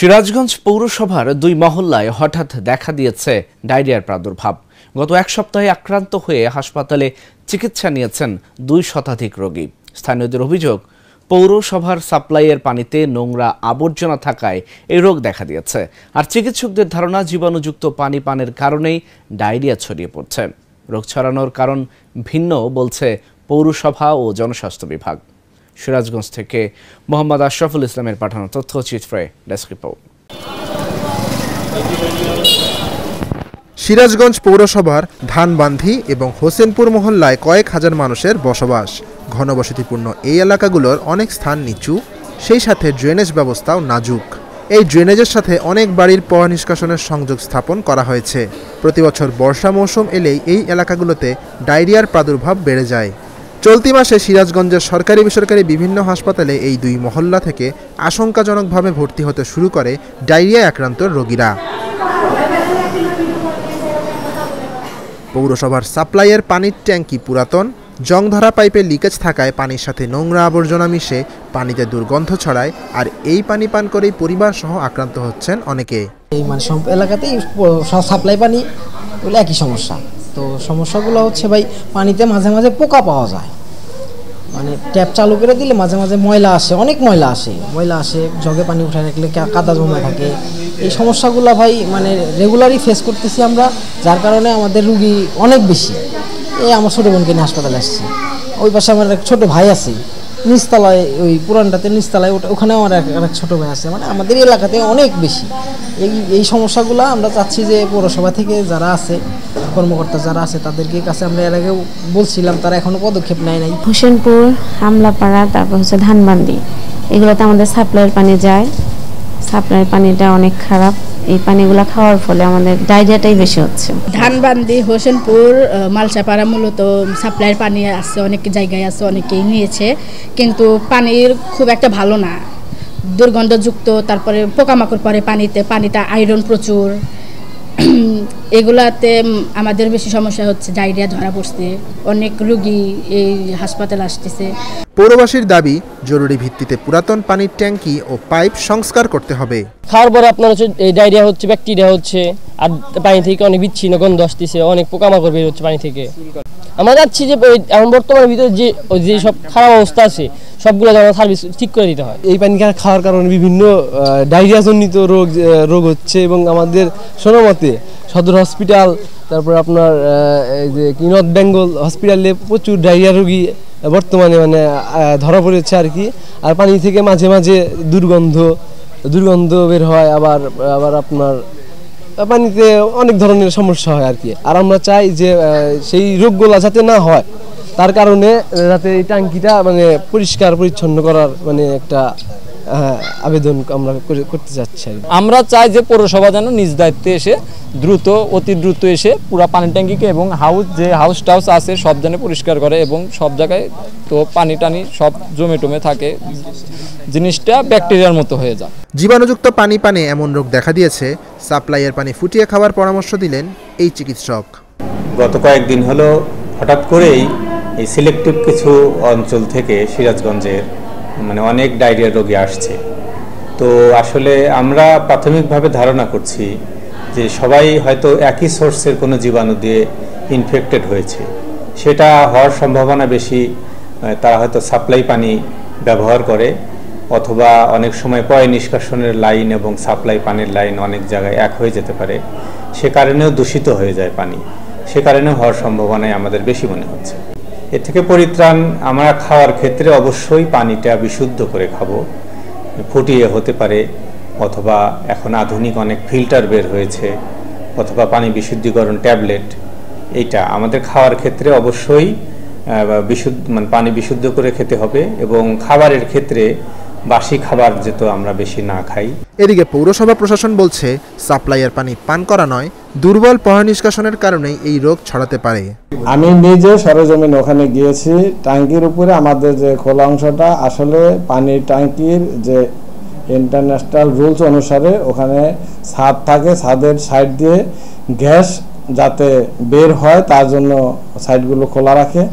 সিরাজগঞ্জ পৌরসভার ২ মহল্লায় হঠাৎ দেখা দিয়েছে ডায়রিয়ার প্রাদুর্ভাব। গত এক সপ্তাহে আক্রান্ত হয়ে হাসপাতালে চিকিৎসা নিয়েছেন ২ শতাধিক রোগী। স্থানীয়দের অভিযোগ, পৌরসভার সাপ্লাইয়ের পানিতে নোংরা আবর্জনা থাকায় এই রোগ দেখা দিয়েছে। আর চিকিৎসকদের ধারণা, জীবাণুযুক্ত পানি পানের কারণেই ডায়রিয়া ছড়িয়ে পড়ছে। রোগ ছড়ানোর কারণ ভিন্ন বলছে পৌরসভা ও জনস্বাস্থ্য বিভাগ। সিরাজগঞ্জ থেকে মোহাম্মদ আশরাফুল ইসলামের পাঠানো তথ্যচিত্রে ডেস্ক রিপোর্ট। সিরাজগঞ্জ পৌরসভার ধানবান্ধি এবং হোসেনপুর মহল্লায় কয়েক হাজার মানুষের বসবাস। ঘনবসতিপূর্ণ এই এলাকাগুলোর অনেক স্থান নিচু, সেই সাথে ড্রেনেজ ব্যবস্থাও নাজুক। এই ড্রেনেজের সাথে অনেক বাড়ির পয় নিষ্কাশনের সংযোগ স্থাপন করা হয়েছে। প্রতিবছর বর্ষা মৌসুম এলেই এই এলাকাগুলোতে ডায়রিয়ার প্রাদুর্ভাব বেড়ে যায়। চলতি মাসে সিরাজগঞ্জের সরকারি বেসরকারি বিভিন্ন হাসপাতালে এই ২ মহল্লা থেকে আশঙ্কাজনকভাবে ভর্তি হতে শুরু করে ডায়রিয়ায় আক্রান্ত রোগীরা। পৌরসভার সাপ্লাইয়ের পানির ট্যাঙ্কি পুরাতন, জংধরা পাইপে লিকেজ থাকায় পানির সাথে নোংরা আবর্জনা মিশে পানিতে দুর্গন্ধ ছড়ায়। আর এই পানি পান করেই পরিবার সহ আক্রান্ত হচ্ছেন অনেকে। এই সব এলাকাতেই সাপ্লাই পানি বলে একই সমস্যা। তো সমস্যাগুলো হচ্ছে ভাই, পানিতে মাঝে মাঝে পোকা পাওয়া যায়। ট্যাপ চালু করে দিলে মাঝে মাঝে ময়লা আসে, অনেক ময়লা আসে, জগে পানি উঠায় রাখলে কাদা জমা থাকে। এই সমস্যাগুলো ভাই রেগুলারই ফেস করতেছি আমরা, যার কারণে আমাদের রুগী অনেক বেশি। আমার ছোটো বোনকে নিয়ে হাসপাতালে আসছি। ওই পাশে আমার এক ছোটো ভাই আছে নিচতলায়, ওই পুরানটাতে নিচতলায়, ওখানেও আমার এক ছোটো ভাই আছে। আমাদের এলাকাতে অনেক বেশি এই সমস্যাগুলো। আমরা চাচ্ছি যে পৌরসভা থেকে যারা আছে, কর্মকর্তা যারা আছে, তাদেরকে কাছে আমরা এর আগেও বলছিলাম, তারা এখনো পদক্ষেপ নেয় নাই। হোসেনপুর, হামলাপাড়া, তারপর হচ্ছে ধানবান্ধি, এগুলোতে আমাদের সাপ্লাইয়ের পানি যায়। সাপ্লাইয়ের পানিটা অনেক খারাপ। এই পানিগুলো খাওয়ার ফলে আমাদের ডায়রিয়াটাই বেশি হচ্ছে। ধানবান্ধি, হোসেনপুর, মালসাপাড়া মূলত সাপ্লাইয়ের পানি আছে, অনেক জায়গায় আছে, অনেকেই নিয়েছে, কিন্তু পানির খুব একটা ভালো না, দুর্গন্ধযুক্ত। তারপরে পোকামাকড় পড়ে পানিটা আয়রন প্রচুর। এগুলাতে আমাদের বেশি সমস্যা হচ্ছে, ডায়রিয়া ধরা পড়ছে, অনেক রোগী এই হাসপাতালে আসতেছে। পৌরবাসীর দাবি, জরুরি ভিত্তিতে পুরাতন পানির ট্যাঙ্কি ও পাইপ সংস্কার করতে হবে। খাওয়ার পরে আপনার হচ্ছে ডায়রিয়া হচ্ছে, ব্যাকটেরিয়া হচ্ছে, আর পানি থেকে অনেক বিচ্ছিন্ন গন্ধ আসতেছে, অনেক পোকামাকড় বের হচ্ছে পানি থেকে। আমরা চাচ্ছি যে এখন বর্তমানের ভিতরে যে সব খারাপ অবস্থা আছে, সবগুলো যেন সার্ভিস ঠিক করে দিতে হয়। এই পানি খাওয়ার কারণে বিভিন্ন ডায়রিয়াজনিত রোগ হচ্ছে, এবং আমাদের শোনামতে সদর হসপিটাল, তারপর আপনার এই যে নর্থ বেঙ্গল হসপিটালে প্রচুর ডায়রিয়া রোগী বর্তমানে ধরা পড়েছে আর কি। আর পানি থেকে মাঝে মাঝে দুর্গন্ধ বের হয়, আবার আপনার পানিতে অনেক ধরনের সমস্যা হয় আর কি। আর আমরা চাই যে সেই রোগগুলো যাতে না হয়, তার কারণে যাতে এই ট্যাঙ্কিটা পরিষ্কার পরিচ্ছন্ন করার একটা আবেদন আমরা করতে যাচ্ছি। আমরা চাই যে পৌরসভা যেন নিজ দায়িত্বে এসে অতি দ্রুত এসে পুরো পানি ট্যাঙ্কিকে এবং হাউস টাউস আছে সব যেন পরিষ্কার করে, এবং সব জায়গায় তো পানি টানি সব জমে থাকে, জিনিসটা ব্যাকটেরিয়ার মতো হয়ে যায়। জীবাণুযুক্ত পানি পানে এমন রোগ দেখা দিয়েছে, সাপ্লাইয়ের পানি ফুটিয়ে খাওয়ার পরামর্শ দিলেন এই চিকিৎসক। গত কয়েকদিন হলো হঠাৎ করেই এই সিলেক্টিভ কিছু অঞ্চল থেকে সিরাজগঞ্জের অনেক ডায়রিয়া রোগী আসছে। তো আসলে আমরা প্রাথমিকভাবে ধারণা করছি যে সবাই হয়তো একই সোর্সের কোনো জীবাণু দিয়ে ইনফেক্টেড হয়েছে, সেটা হওয়ার সম্ভাবনা বেশি। তারা হয়তো সাপ্লাই পানি ব্যবহার করে, অথবা অনেক সময় পয় নিষ্কাশনের লাইন এবং সাপ্লাই পানির লাইন অনেক জায়গায় এক হয়ে যেতে পারে, সে কারণেও দূষিত হয়ে যায় পানি, সে কারণেও হওয়ার সম্ভাবনাই আমাদের বেশি মনে হচ্ছে। এ থেকে পরিত্রাণ, আমরা খাওয়ার ক্ষেত্রে অবশ্যই পানিটা বিশুদ্ধ করে খাবো, ফুটিয়ে হতে পারে, অথবা এখন আধুনিক অনেক ফিল্টার বের হয়েছে, অথবা পানি বিশুদ্ধিকরণ ট্যাবলেট। এইটা আমাদের খাওয়ার ক্ষেত্রে অবশ্যই পানি বিশুদ্ধ করে খেতে হবে, এবং খাবারের ক্ষেত্রে বাসি খাবার যেহেতু আমরা বেশি না খাই। এদিকে পৌরসভা প্রশাসন বলছে, সাপ্লাইয়ের পানি পান করা নয়, দুর্বল পয় নিষ্কাশনের কারণেই এই রোগ ছড়াতে পারে। আমি নিজে সরেজমিন ওখানে গিয়েছি। ট্যাঙ্কির উপরে আমাদের যে খোলা অংশটা, আসলে পানির ট্যাঙ্কির যে ইন্টারন্যাশনাল রুলস অনুসারে ওখানে ছাদ থাকে, ছাদের সাইড দিয়ে গ্যাস যাতে বের হয় তার জন্য সাইডগুলো খোলা রাখে।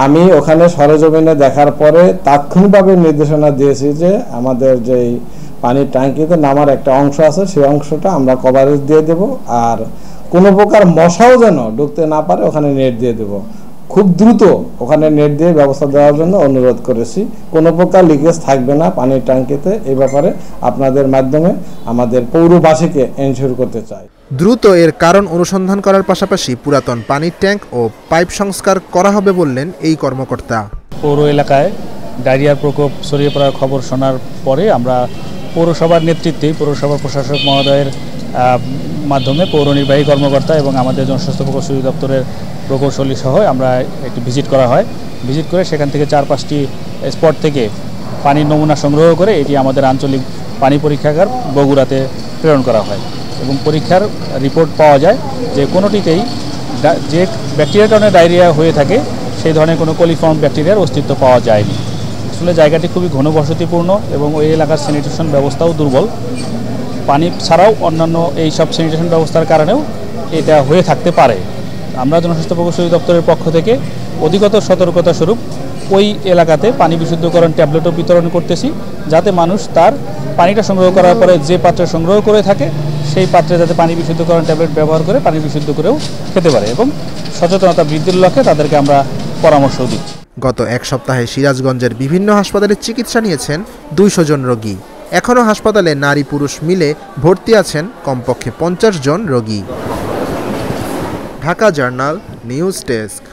আমি ওখানে সরেজমিনে দেখার পরে তাৎক্ষণিকভাবে নির্দেশনা দিয়েছি যে আমাদের যেই পানির ট্যাঙ্কিতে নামার একটা অংশ আছে, সেই অংশটা আমরা কভারেজ দিয়ে দেব। আর কোনো প্রকার মশাও যেন ঢুকতে না পারে ওখানে নেট দিয়ে দেব। খুব দ্রুত ওখানে নেট দিয়ে ব্যবস্থা দেওয়ার জন্য অনুরোধ করেছি। কোনো প্রকার লিকেজ থাকবে না পানির ট্যাঙ্কিতে, এই ব্যাপারে আপনাদের মাধ্যমে আমাদের পৌরবাসীকে এনশিওর করতে চাই। দ্রুত এর কারণ অনুসন্ধান করার পাশাপাশি পুরাতন পানির ট্যাঙ্ক ও পাইপ সংস্কার করা হবে বললেন এই কর্মকর্তা। পৌর এলাকায় ডায়রিয়ার প্রকোপ ছড়িয়ে পড়ার খবর শোনার পরে আমরা পৌরসভার নেতৃত্বে পৌরসভার প্রশাসক মহোদয়ের মাধ্যমে পৌর নির্বাহী কর্মকর্তা এবং আমাদের জনস্বাস্থ্য প্রকৌশলী দপ্তরের প্রকৌশলী সহ আমরা একটু ভিজিট করা হয়। ভিজিট করে সেখান থেকে 4-5টি স্পট থেকে পানির নমুনা সংগ্রহ করে এটি আমাদের আঞ্চলিক পানি পরীক্ষাগার বগুড়াতে প্রেরণ করা হয় এবং পরীক্ষার রিপোর্ট পাওয়া যায় যে কোনোটিতেই যে ব্যাকটেরিয়ার কারণে ডায়রিয়া হয়ে থাকে সেই ধরনের কোনো কোলিফর্ম ব্যাকটেরিয়ার অস্তিত্ব পাওয়া যায়নি। আসলে জায়গাটি খুবই ঘনবসতিপূর্ণ এবং ওই এলাকার স্যানিটেশন ব্যবস্থাও দুর্বল। পানি ছাড়াও অন্যান্য এই সব স্যানিটেশন ব্যবস্থার কারণেও এটা হয়ে থাকতে পারে। আমরা জনস্বাস্থ্য প্রকৌশলী দপ্তরের পক্ষ থেকে অধিকতর সতর্কতা স্বরূপ ওই এলাকাতে পানি বিশুদ্ধকরণ ট্যাবলেটও বিতরণ করতেছি, যাতে মানুষ তার পানিটা সংগ্রহ করার পরে যে পাত্রে সংগ্রহ করে থাকে সেই পাত্রে যাতে পানি বিশুদ্ধকরণ ট্যাবলেট ব্যবহার করে পানি বিশুদ্ধ করেও খেতে পারে এবং সচেতনতা বৃদ্ধির লক্ষ্যে তাদেরকে আমরা পরামর্শ দিচ্ছি। গত এক সপ্তাহে সিরাজগঞ্জের বিভিন্ন হাসপাতালে চিকিৎসা নিয়েছেন 200 জন রোগী। এখনও হাসপাতালে নারী পুরুষ মিলে ভর্তি আছেন কমপক্ষে 50 জন রোগী। Dhaka journal news desk.